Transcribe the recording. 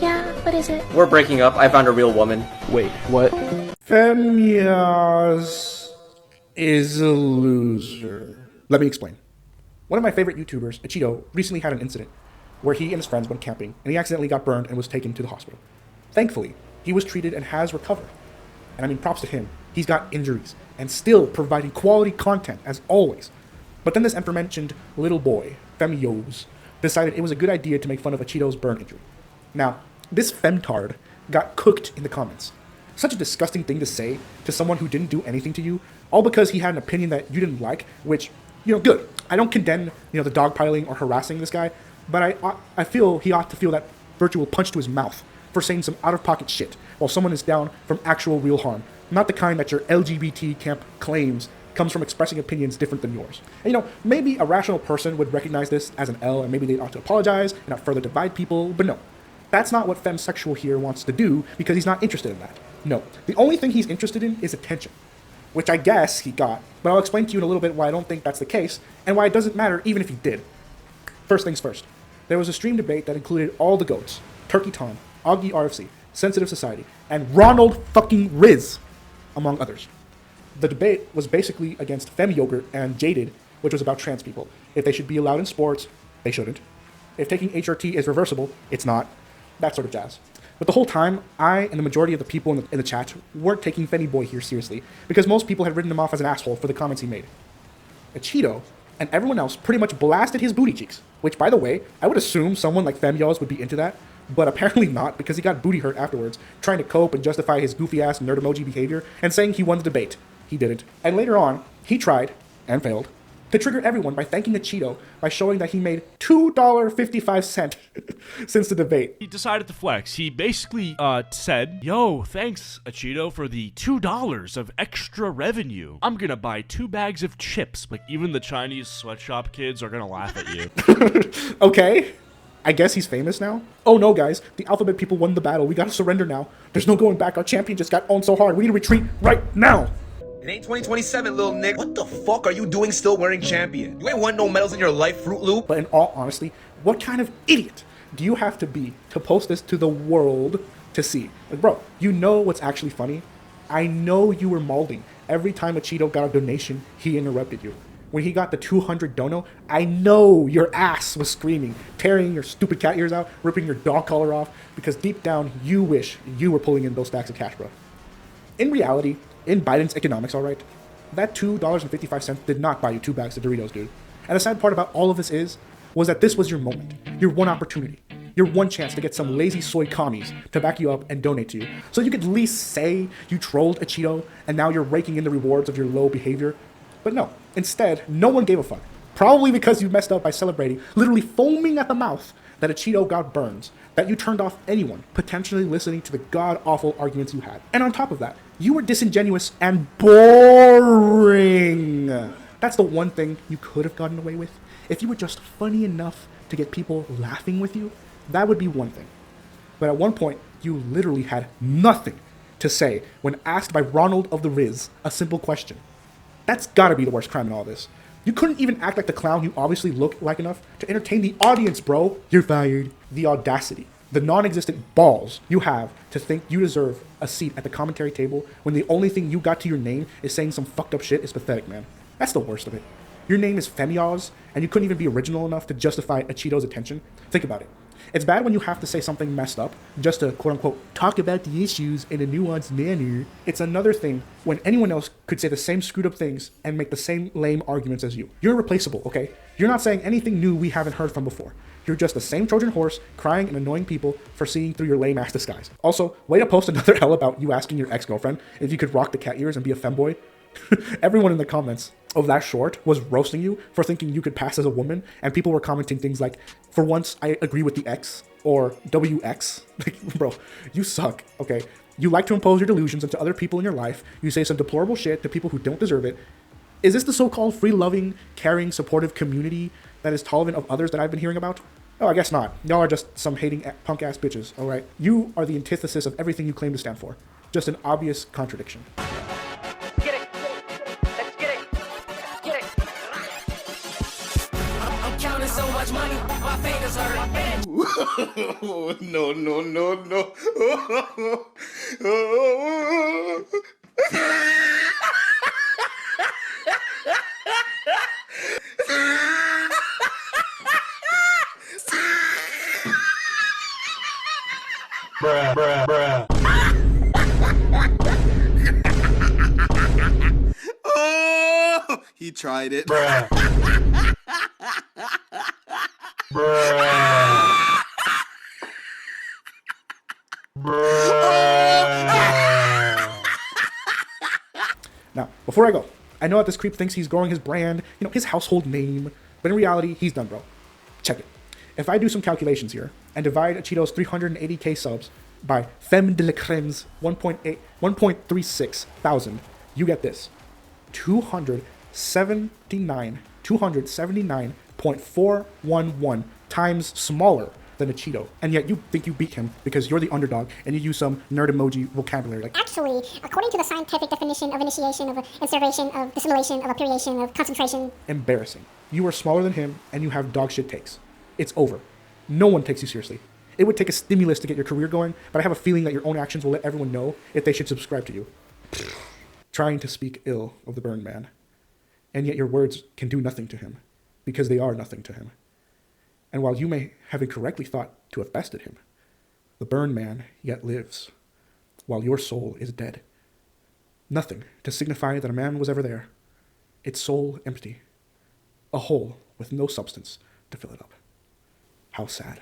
Yeah, what is it? We're breaking up. I found a real woman. Wait, what? Fem-yas is a loser. Let me explain. One of my favorite YouTubers, Acheeto, recently had an incident where he and his friends went camping and he accidentally got burned and was taken to the hospital. Thankfully, he was treated and has recovered. And I mean, props to him. He's got injuries and still providing quality content as always. But then this aforementioned little boy, Femzoy, decided it was a good idea to make fun of Acheeto's burn injury. Now, this femtard got cooked in the comments. Such a disgusting thing to say to someone who didn't do anything to you, all because he had an opinion that you didn't like, which, good. I don't condemn, the dogpiling or harassing this guy, but I feel he ought to feel that virtual punch to his mouth for saying some out-of-pocket shit while someone is down from actual real harm, not the kind that your LGBT camp claims comes from expressing opinions different than yours. And maybe a rational person would recognize this as an L and maybe they ought to apologize and not further divide people, but no. That's not what femsexual here wants to do because he's not interested in that. No, the only thing he's interested in is attention, which I guess he got, but I'll explain to you in a little bit why I don't think that's the case and why it doesn't matter even if he did. First things first, there was a stream debate that included all the GOATs, Turkey Tom, Augie RFC, Sensitive Society, and Ronald fucking Rizz, among others. The debate was basically against Fem Yogurt and Jaded, which was about trans people. If they should be allowed in sports, they shouldn't. If taking HRT is reversible, it's not. That sort of jazz. But the whole time, I and the majority of the people in the chat weren't taking fem-boy here seriously, because most people had written him off as an asshole for the comments he made. Acheeto and everyone else pretty much blasted his booty cheeks, which, by the way, I would assume someone like Femyoz would be into that, but apparently not, because he got booty hurt afterwards, trying to cope and justify his goofy-ass nerd emoji behavior, and saying he won the debate. He didn't. And later on, he tried, and failed, to trigger everyone by thanking Acheeto by showing that he made $2.55 since the debate. He decided to flex. He basically said, "Yo, thanks, Acheeto, for the $2 of extra revenue. I'm gonna buy 2 bags of chips." Like, even the Chinese sweatshop kids are gonna laugh at you. Okay. I guess he's famous now? Oh no, guys. The alphabet people won the battle. We gotta surrender now. There's no going back. Our champion just got owned so hard. We need to retreat right now. It ain't 2027, little Nick. What the fuck are you doing still wearing champion? You ain't won no medals in your life, Fruit Loop. But in all honesty, what kind of idiot do you have to be to post this to the world to see? Like, bro, you know what's actually funny? I know you were molding. Every time Acheeto got a donation, he interrupted you. When he got the 200 dono, I know your ass was screaming, tearing your stupid cat ears out, ripping your dog collar off, because deep down, you wish you were pulling in those stacks of cash, bro. In reality, in Biden's economics, all right, that $2.55 did not buy you 2 bags of Doritos, dude. And the sad part about all of this was that this was your moment, your one opportunity, your one chance to get some lazy soy commies to back you up and donate to you. So you could at least say you trolled Acheeto and now you're raking in the rewards of your low behavior. But no, instead, no one gave a fuck. Probably because you messed up by celebrating, literally foaming at the mouth, that Acheeto got burns, that you turned off anyone potentially listening to the god-awful arguments you had. And on top of that, you were disingenuous and boring. That's the one thing you could have gotten away with. If you were just funny enough to get people laughing with you, that would be one thing. But at one point, you literally had nothing to say when asked by Ronald of the Rizz a simple question. That's gotta be the worst crime in all this. You couldn't even act like the clown you obviously look like enough to entertain the audience, bro. You're fired. The audacity, the non-existent balls you have to think you deserve a seat at the commentary table when the only thing you got to your name is saying some fucked up shit is pathetic, man. That's the worst of it. Your name is Femyoz, and you couldn't even be original enough to justify Acheeto's attention. Think about it. It's bad when you have to say something messed up just to, quote-unquote, talk about the issues in a nuanced manner. It's another thing when anyone else could say the same screwed up things and make the same lame arguments as you. You're irreplaceable, okay? You're not saying anything new we haven't heard from before. You're just the same Trojan horse crying and annoying people for seeing through your lame-ass disguise. Also, way to post another L about you asking your ex-girlfriend if you could rock the cat ears and be a femboy. Everyone in the comments of that short was roasting you for thinking you could pass as a woman, and people were commenting things like, "For once, I agree with the X," or WX. Like, bro, you suck, okay? You like to impose your delusions onto other people in your life. You say some deplorable shit to people who don't deserve it. Is this the so-called free-loving, caring, supportive community that is tolerant of others that I've been hearing about? Oh, I guess not. Y'all are just some hating punk-ass bitches, all right? You are the antithesis of everything you claim to stand for. Just an obvious contradiction. Get it. Let's get it. Get it. I'm counting so much money, my fingers hurt. No, no, no, no. Bruh, bruh, bruh. Oh, he tried it. Bruh. Bruh. Bruh. Now, before I go, I know that this creep thinks he's growing his brand, his household name, but in reality, he's done, bro. Check it. If I do some calculations here and divide Acheeto's 380k subs by Femme de la Creme's 1.36 thousand, you get this. 279.411 times smaller than Acheeto. And yet you think you beat him because you're the underdog and you use some nerd emoji vocabulary like, Actually, according to the scientific definition of initiation, of insertion, of dissimulation, of appuriation, of concentration. embarrassing. You are smaller than him and you have dog shit takes. It's over. No one takes you seriously. It would take a stimulus to get your career going, but I have a feeling that your own actions will let everyone know if they should subscribe to you. Trying to speak ill of the Burn Man. And yet your words can do nothing to him, because they are nothing to him. And while you may have incorrectly thought to have bested him, the Burn Man yet lives, while your soul is dead. Nothing to signify that a man was ever there. Its soul empty. A hole with no substance to fill it up. How sad.